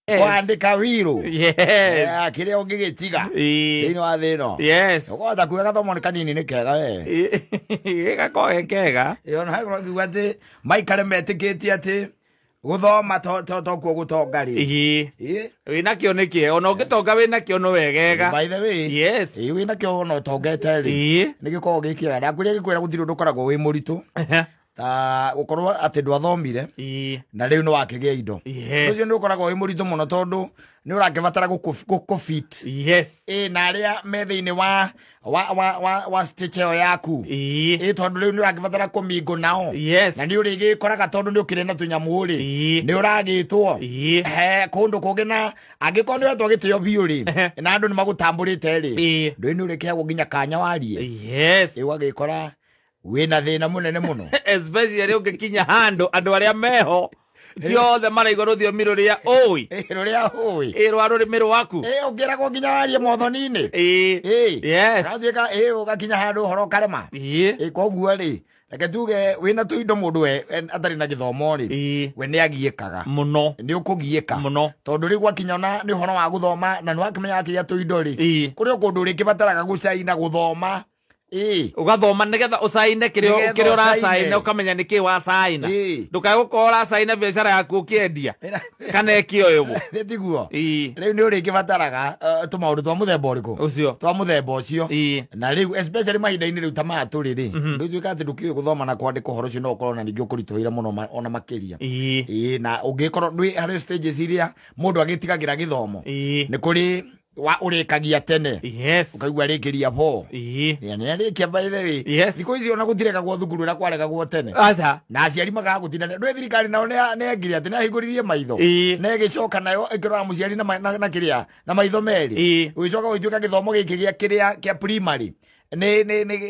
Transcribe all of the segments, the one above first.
kwandika wiru Kiria ungigitiga thini wa thino ukwata kuga gathomo ni kanini ni kega we gakoge kega na haiko kiuga ati maikare metikitie ati guthoma to kuo gutongari wina kio nikie ona ungitonga wina kio no wegega by the way wina kio no tongete ri ni gikorwo gikiega ndakwire gikwira gutiri ndukoragwo wi muritu ta gukorwo ati ndwathomire na riu no wakigia indo ucio ni ukoragwo wi muritu muno tondu ni urakibatara gukufit na aria metha-ini wa stitcheo yaku tondu riu ni urakibatara kumingo nao na ni urigikoraga tondu ni ukire na tunyamu ri ni uragitwo kundu kungi na angikorwo ni wetwo gitio biu ri na andu ni magutamburite ri ndu ni urikiagwo nginya kanya warie wagikora wina thina munene muno especially ungikinya hando andu aria meho Diothe maraigo ruthiomi ruria oi rwa rurimi rwaku ungiragwo nginya warie mothoni-ini ratwika ugakinya handu horo karema koguo ri reke tuge wina tuindo mundu we atari na githomo ri we ni agiekaga muno ni ukugieka muno tondu ri gwakinyona ni horo wa guthoma na ni wakimenya akiya tuindo ri kuri kundu ri kibataraga gucaina guthoma ugathoma nigetha ucaine kirio uracaina ukamenya niki wacaina ndukae gukora caina biacara yaku ukiendia kana ikioyo tiguo riu ni uri kibataraga tumaundu twa muthemba uriku ucio twa muthemba ucio na riu especially mahinda-ini riu tama turi ri ndutuika ati ndukiu guthoma na kwandika uhoro ucio no ukorwo na ningi ukurituhira muno ona makiria na ungikorwo ndwi hari stages iria mundu agitigagira githomo ni kuri wa urikagia tene ukaigua rikiria po ni arikia by the way thiko ici ona gutireka gwo thukuru ra kwareka gwo tene na aciari magaga gutinda ndwe thirikari nao ne ngiria ati na hinguririe maitho ne gicoka nayo ikirora muciari na kiria na maitho meri ugicoka guituika githomo giki gia kiria kia primary ne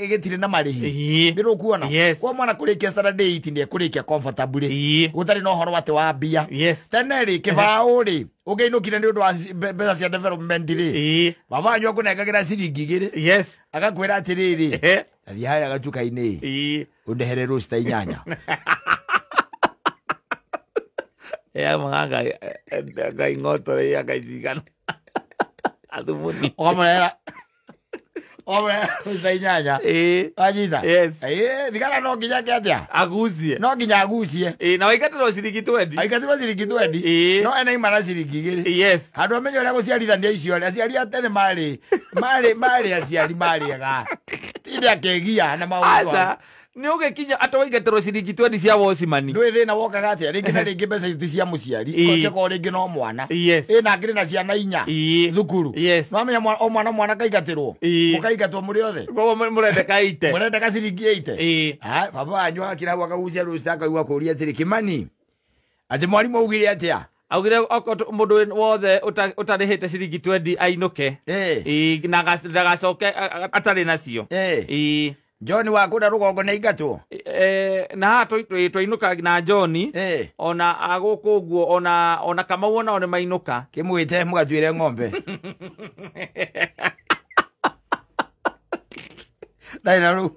gitire na marihi ndiru kuona kwa mwana kurikia Saturday itinde kurikia comfortably gutari no horo wate wa bia tene ri kibao ri ugeinukire ni undu wa mbeca cia development ri baba nyu akunengagira ciringi igiri agakwira atiriri athi haya gatuka-ini undehere rosta inyanya maganga ngai ngotore ya gaizigana athumuni nyanya anyita thigara no nginya kiatia agucie no nginya agucie na waikatirwo ciringi 20 aikatirwo ciringi 20 no ena imana ciringi igiri handu amenye uria guciarithania icio aciari atene mari aciari mariega tinde akegia na maundu ni ugekinya atawaigatirwo ciringi 20 cia wocimani ndwi thina wokaga atia ringi na ringi mbeca ti cia muciari koce ko ringi no mwana na ngiri na ciana inya thukuru no mwana kaigatirwo mukaigatwo muri othe murendeka ciringi 80 baba wanyu akira wakagucia rusta akaigua kuria atiri Kimani ati mwarimu augire atia augire mundu wothe utarihite ciringi 20 ainuke na gacoke atari nacio John wakunda rugongo na igatwo na twinuka na John ona aguku guo ona kama wona one mainuka kimwite mugatwire ng'ombe Daina ru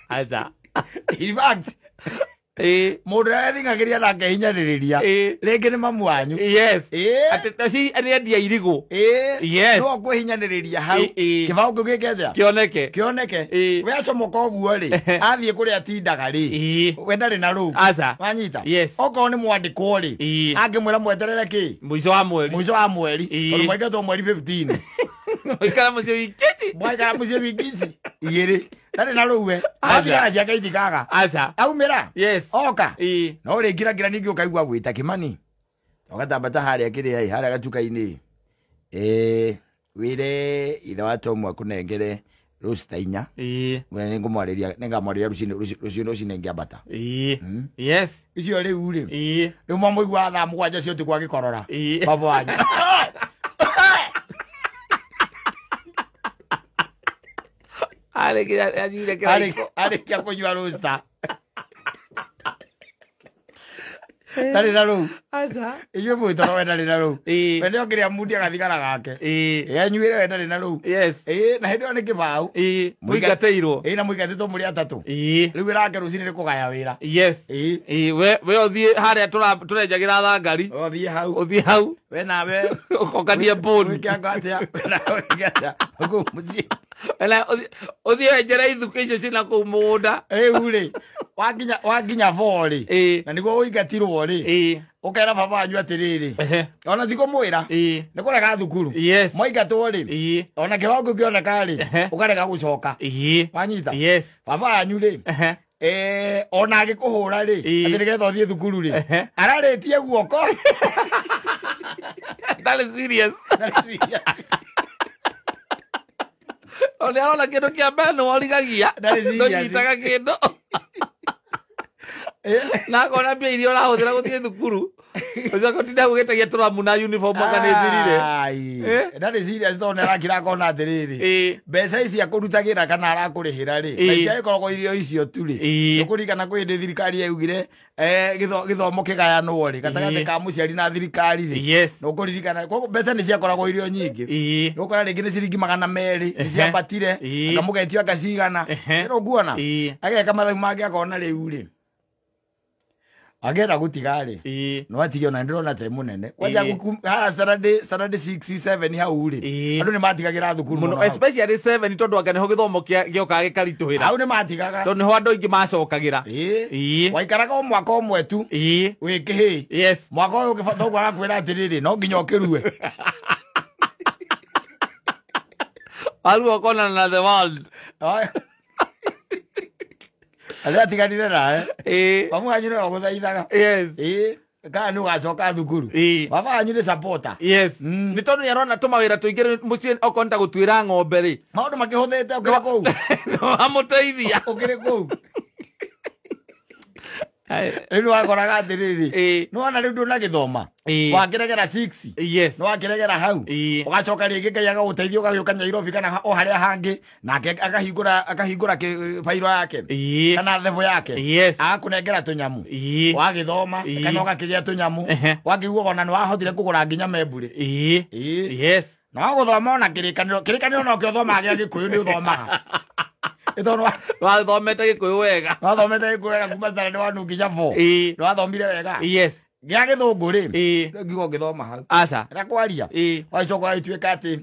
aza in fact mundu arathingagiria nake hinyaririria ringi ni mamu wanyu ati ani endia irigu no kwihinyaniriria hau kibao kigikeja kioneke we acomoka uguo ri athie kuria atindaga ri we ndari na ru wanyita oko ni mwandiko ri angimwira mweterere ki mwico wa mweri tondu mwaigatwo mweri 15 mwaikara mucio wikisi igiri ndari na ruwe athia ciake itikaga aumira oka no ringira ningi ukaigua gwita Kimani ugatambata haria kiria haria gatuka-ini wire ithe wa Tomu akunengere rosta inya mwana ningamwariria rucini ngiambata icio riu ri riu mwamuigua thaa mugwanja cio ti kwa gikorora baba wanyu arikia kunyua rosta Ndari na ru. Acha. Iyo mwito we ndari na ru. Wende okiria mudi agathigara gake. Anyuire we ndari na ru. Yes. Na hindi ni kibau. Muigateirwo. Na muigatetwo muri atatu. Riu irake rucini ni kugaya wira. Yes. We othie haria turenjagira thangari. Othie hau. Othie hau. We nawe ukokania boni. Wikiangatia. We nawe ngeta. Ugu muzi. Ela othie enjera ithuku icio cina kuu mugunda. Riu ri. Waginya vori. Na niguo uingatirwo ri. Ukera baba anyu atiriri. Ona thiko mwira. Ni kurega thukuru. Mwaingatwo ri. Ona kiwango kioneka ri. Ukarega gucoka. Wanyita. Baba anyu ri. Ona agikuhura ri. Atirigetha uthie thukuru ri. Araritie guoko. That is serious. Ona ona kindu kia mbere ni worigagia. Ndonyitaga kindu. Na kona pia irio rahuthira guthie thukuru. Ucio kotinda gugitagia turamu na uniform makanithirire. Ndari serious tone rakira kona atiriri. Mbeca ici akurutagira kana arakurihira ri. Kaingi ikoragwo irio icio tu ri. Ukurikana kwindi thirikari yaugire githomo kigayanwo ri gatagate ka muciari na thirikari ri. Nukuririkana mbeca ni ciakoragwo irio nyingi. Nukora ringi ni ciringi 200 ni ciambatire akamugetio akacigana. Ero nguona. Ageka mathabu make akona riu ri. Agera gutigari no atigio na ndirona te munene kwaja Saturday 6-7 hau ri andu ni matigagira thukuru muno especially 7 tondu anga niho githomo gioka gikarituhira hau ni matigaga tondu niho andu ingi macokagira waikaraga umwaka umwe tu wikihi mwaka uyu gibatho gwakwira atiriri no nginya ukirue alu okona na the world Ala tigarire na Pamu anyure oguthaithaga. Kana nu gacoka thukuru. Baba anyure supporter. Ni tondu yarona tumawira tuingire mucii okonta gutwira ng'ombe ri. Maundu makihuthite ukire kou. Amuteithia. Ukire kou. Riu wakoraga atiriri. No ona riu nduna githoma. Wakiregera 6. No wakiregera hau. Ugacoka ringi Ngai agaguteithia ugagiuka Nairobi kana o haria hangi nake akahingura fairo yake kana thebo yake agakunengera tunyamu wagithoma kana ugakigia tunyamu wagiguo ona ni wahotire kugura nginya memburi. No guthoma ona kirikaniro no kiothoma agia Gikuyu ni uthomaga. Itono wathomete Gikuyu wega. Wathomete Gikuyu wega kuma thara ni wanunginya 4. No wathomire wega. Gia githungu ri ngigo ngithoma hau aca rakwaria wacoka ituika ati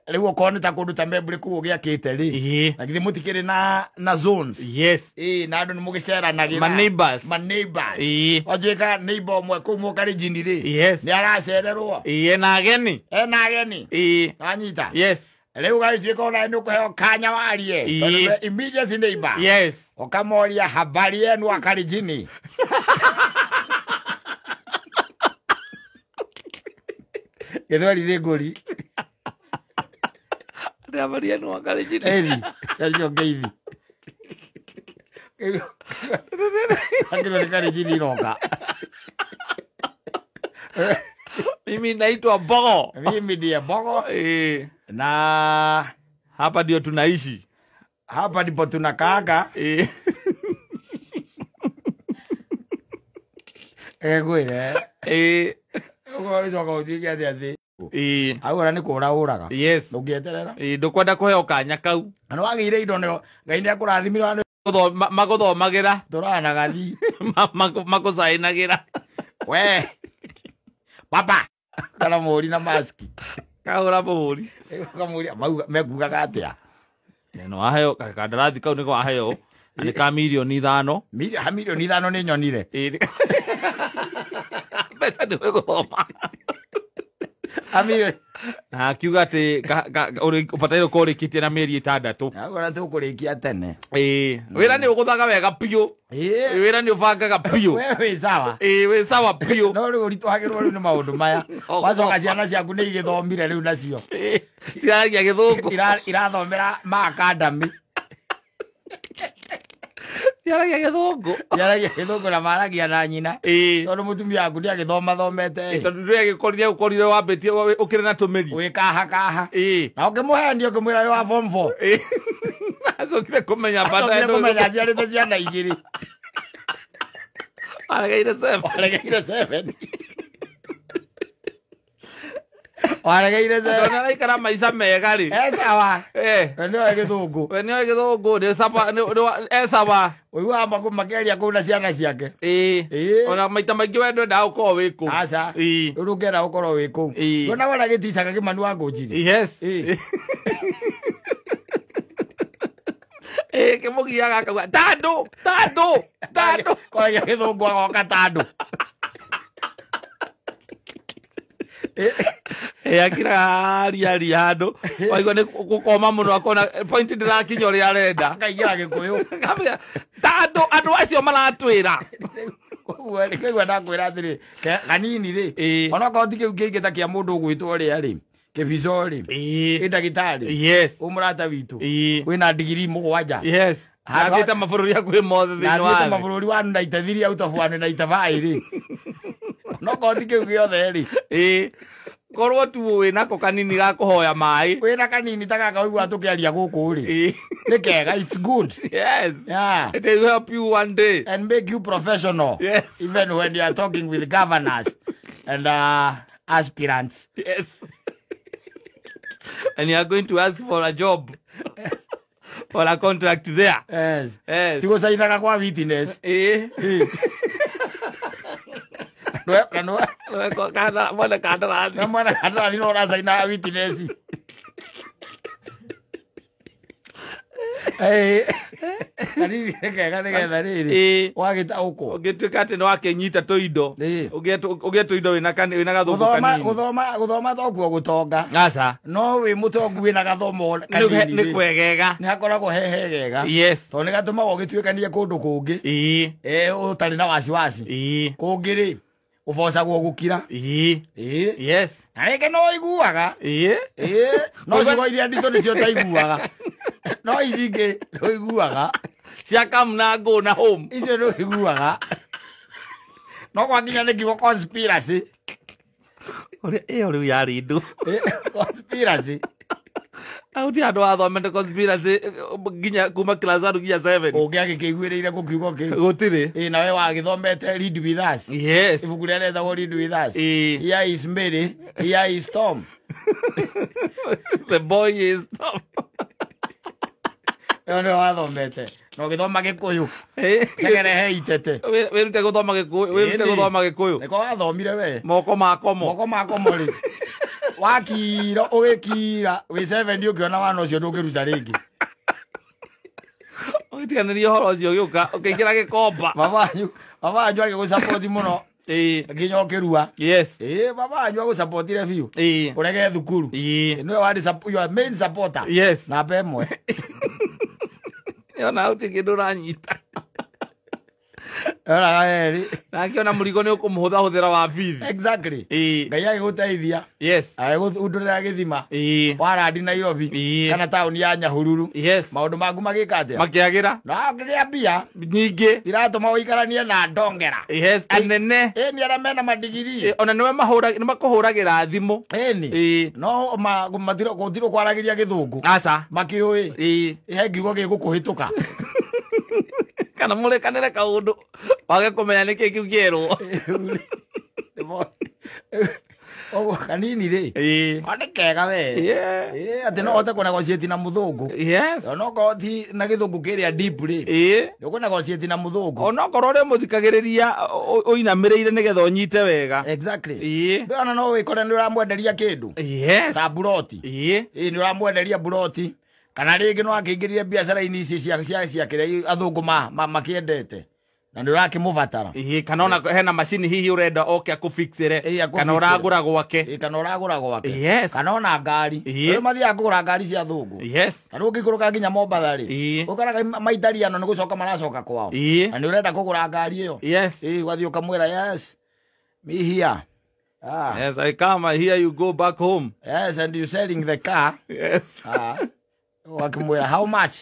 riu okone ta kundu ta memburi ku giakite ri na githi mutikire na zones na andu ni mugiceranagira ma neighbors ojeka neighbor mwe ku mukari jini ri ni aracererwo na ageni anyita riu gaituika ona ni ukuheo kanya warie immediate neighbor okamoria habari yenu akari jini Gedwari regori. Ada Maria no akali jini. Sergio Geivi. Akilo nikari jini noka. Mimi naitwa Bogo. Mimi ndiye Bogo. Na hapa ndio tunaishi. Hapa ndipo tunakaaga. Gwire. Ugoicoka utige athi agora ni kura uraga ndungieterera ndukwenda kuheo kanya kau na wagire indo no Ngai ni akurathimira maguthomagira turana gathi makusainagira we papa kana muri na maski kaura muri kamuri mekugaga atia no aheo kandarathi kau niko aheo ani ka milioni 5 milioni 5 ni nyonire pesa ni guthoma amire na akiuga ati ubataire kurikitie na mieri 6 agora tukurikia tene wira ni uguthaga wega piu wira ni ubangaga piu we sawa we sawa piu no ri ritwagirwo ri ni maundu maya wacoka ciana ciaku ni igithomire riu nacio ciaragia githungu irathomera ma academy Yaragia githungu na maragia na nyina tondu mutumia aku ndia githoma thomete tondu ndia gikorire ukorire wambitie ukire na tumeri wikaha na ukimuhendia ukimwira wa form 4 acokire kumenya bata kumenya ciarite ciana igiri Waregeire 7. Waregeire 7. Waregeire 7. Ona raikara maica mega ri. Sawa. Ndio githungu. Ndio githungu ni sapa sawa. Uiwa makeria kuna ciana ciake. Ona maita maingi wendo nda uko wiku. Aca. Urugera ukorwo wiku. Ona wala giticaga kimanu wa ngojini. Yes. Kimugia gaka tando. Kwa ya githungu agoka tando. Akira ria handu waigua ni gukoma muno akona point ndirakinya uri arenda akaingira gikuyu tando andu acio maratwira koguo ni kaigua ndakwira atiri kanini ri ona ko ti kiu kingita kia mundu gwitwo ri ari kibico ri ndagitari yes umurata witu wina digiri 7 yes agita mabururi akwi mothe thini wa agita mabururi wa 93 out of 195 ri no ko ti kiu giothe ri korwo tu wina ko kanini ga kuhoya mai wina kanini tagaga wigua tukiaria guku ri ni kega it's good yes yeah it will help you one day and make you professional yes even when you are talking with governors and aspirants yes and you are going to ask for a job or a contract there yes tigo sainaga kwa witness no kada mwana kandarani no rasaina witness kanini kega riri wagita uko ugituika ati no akenyita tuindo ugetuindo wina gathuku kanini guthoma tokuo gutonga aca no wi mutongu wina gathomo kanini ni kwegega ni hakoragwo hehegega yes to ni gatuma ugituikanie kundu kungi utari na wasiwasi kungi ri ufocagwo gukira yes na reke no iguaga no cigo iria ndito nicio taiguaga no icingi no iguaga cia kamna go na home icio no iguaga no gwakinya ni kiugo conspiracy riu yari ndu conspiracy auti andu athomete conspiracy nginya kuma class 1 nginya 7 ungiagikiguiriire gukiugo ki gutiri na we wagithomete read with us yes ibuku ria retagwo read with us here is Mary here is Tom the boy is Tom no wathomete no githoma gikuyu segerehe itete wirute guthoma gikuyu niko wathomire we moko makomo ri wakira ugikira wi 7 ukiona wana ucio ndungiruta ringi utiganirie horo ucio giuka ukiingira gikomba baba anyu agigusupport muno nginya ukirua yes baba anyu agusupportire biu urege thukuru niwe wari your main supporter yes na pemwe ona uti kindu ranyita ora eri nakiona murigo ni ukumuhutha wa bithi exactly ngai agiguteithia yes agudurira githima warandi Nairobi kana tauni ya Nyahururu yes maundu magu magikate makiagira na ngigia bia nyingi iratuma uikaranie na ndongera yes anene ni ara mena madigiri ona niwe makuhuragira thimu no matiro kutiro kwaragiria githungu aca makiui he ngiugo gigukuhituka kana murekanire kaundu wage kumenya niki kiu kierwo ogo kanini ri oni kega we ati no hote kunegotiate na muthungu yes no ko ti na githungu kiria deep ri ni kunegotiate na muthungu ono korwo ri muthikagiriria uinamireire nigetha unyite wega exactly ona no wikore ni uramwenderia kindu yes ta buroti ni uramwenderia buroti kana ringi no akingiririe biacara-ini ici cia kiria athungu makiendete na ndirakimubatara kana ona hena machine hihi urenda oke akufixire kana uragura gwake yes kana ona ngari ri mathia kugura ngari cia thungu yes kana ukikuruka nginya Mombatha ri ukaraga maitariano ni gucoka maracoka kwao na ni urenda kugura ngari iyo yes wathi ukamwira yes me here yes I come here you go back home yes and you selling the car yes wakimwira how much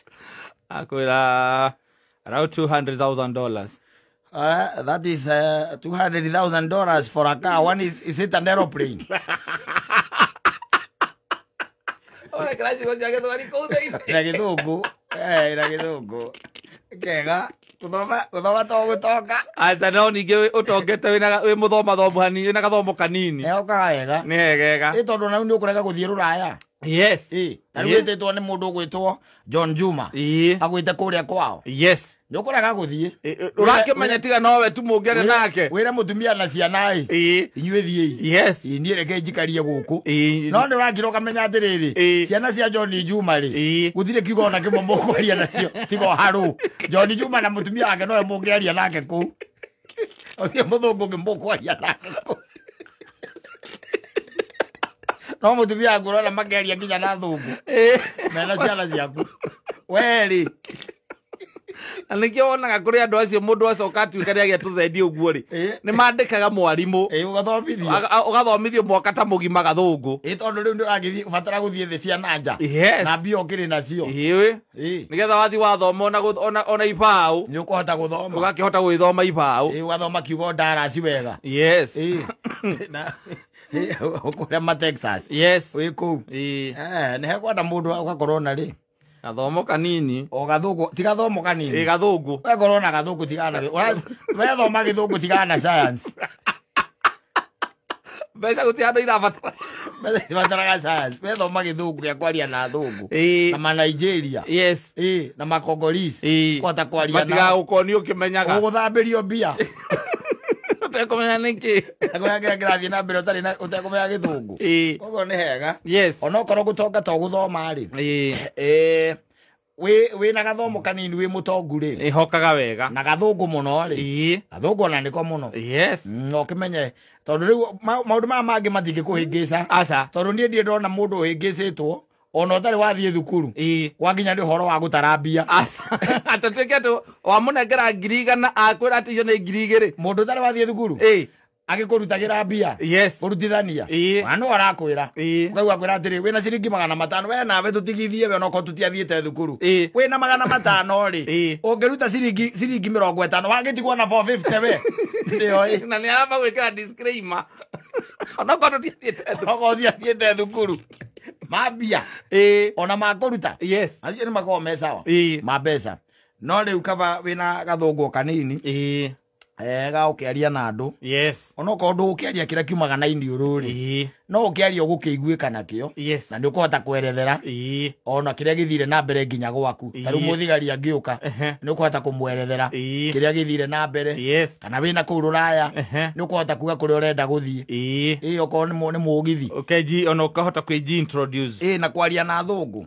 akwira around $200,000 that is $200,000 for a car. One is it an aeroplane? Ora kila chico ya que tu ari ko dei. Ira githungu. Kega. Kuthoma to gutonga. Asa no ninge utongete we muthoma thomu hanini wina gathomo kanini. Eoka wega. Ni wega. Tondu na ni ukurega guthie ruraya. Yes. Tarwititwo ni mundu gwitwo John Juma. Agwite kuria kwao. Yes. Ni ukurega guthie. Urakimenya tiga nowe tu mungere nake. Wira mutumia na ciana inyue thie. Yes. Ni reke njikarie guku. No ndi urangiroka menya atiriri. Ciana cia John Juma ri. Guthire kiugo na kimwe mukwaria nacio. Tigo haru. John Juma na mutumia wake nowe mungiaria nake ku. Othie muthungu ngimukwaria nake ku. No mutumia ngurona mageria nginya na thungu. Mena ciana ciaku. Weri. Anikio wonaga kuri andu acio mundu acoka atuikaria agiatuthendia uguo ri ni mandikaga mwarimu ugathomithio mwaka ta mugima gathungu tondu riu ndiragithii batara guthie thi cia nanja na mbio kiri nacio nigetha wathi wathoma ona ibau ni ukuhota guthoma ugakihota gwithoma ibau ugathoma kiugo ndarasi wega. Yes. Na ukuria Texas. Yes. Wiku ni hekwenda mundu ugakorwo na ri gathomo kanini o gathungu ti gathomo kanini gathungu wekorwo na gathungu tigana wethoma githungu tigana science mbeca guti andu irabatara bataraga science wethoma githungu gya kwaria na thungu na ma Nigeria. Yes. Na makongolisi kota kwaria na matiga ukoni ukimenyaga uguthambirio mbia utekumenya niki agoya grathi na mbere utari na utekumenya githungu kogo ni hega. Yes. Ona korwo gutonga to guthoma ri we na gathomo kanini we mutongu ri ihokaga wega na gathungu muno ri gathungu na niko muno. Yes. No kimenye tondu riu maundu mangi mathike kuhingica aca tondu nie ndie ndona mundu uhingicitwo ona utari wathie thukuru wanginya ndi horo wa gutarambia atatweke tu wamunengera 200 akwira ati yo ni 200 mundu utari wathie thukuru agikurutagira mbia. Yes. Kurutithania wana arakwira ngau akwira atiri wina ciringi 500 we nawe tutigithie we noko tutiathiete thukuru wina 500 ri ungiruta ciringi 50 wangitigwo na 450 we ndio na ni araba gwikira disclaimer ona ko tutiathiete thukuru mabia ona makuruta. Yes. Acio ni makorwo me sawa mabesa no riu kaba wina gathungu kanini ga ukiaria na andu. Yes. Ona ko ndu ukiaria kira kiumaga na indiuru ri no ukiaria ugukiguika nakio. Yes. Na ndi ukuhota kwerethera ona kiria githire na mbere nginya gwaku taru muthigari angiuka ni ukuhota kumwerethera kiria githire na mbere. Yes. Kana wina ku ruraya ni ukuhota kuga kuri urenda guthie oko ni mugithi ukeji ona ukahota kwiji introduce na kwaria na thungu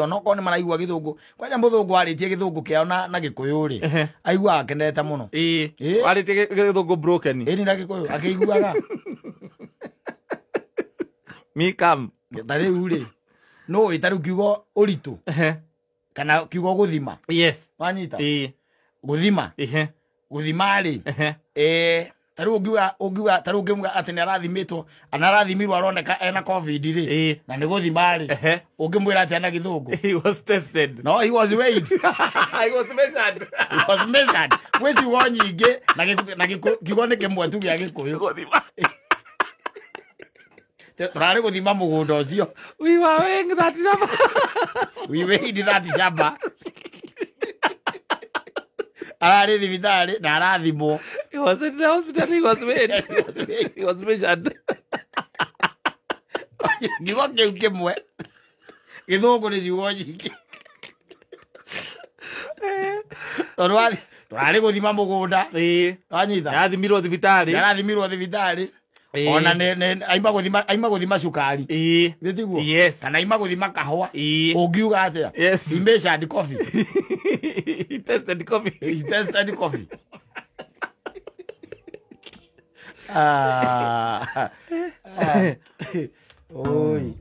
ona oko ni maraigua githungu kwanja muthungu aritie githungu kiao na gikuyu ri aigua akenete muno aritie githungu broken ni na gikuyu akiguaga mikam tari uri no itaru kiugo uritu kana kiugo guthima. Yes. Wanyita guthima guthima ri taru ugiwa taru ngimuga ati ni arathimitwo anarathimirwo aroneka ena covid ri na ni guthima ri ungimwira ati ana githungu he was tested. No, he was weighed. He was measured. He was measured wezi wonyinge na kiugo ni kimwe tu gya gikuyu guthima turare guthima mugunda ucio we were weighing that shamba we weighed that shamba ari thibitari na arathimwo. He was in the hospital. He was weighed. He was measured. Gigo kiu kimwe githungu ni ciugo nyingi turare guthima mugunda wanyita yathimiirwo thibitari ona ne aima guthima cukari nditiguo kana aima guthima kahwa ungiuga atia measured coffee he tested coffee oi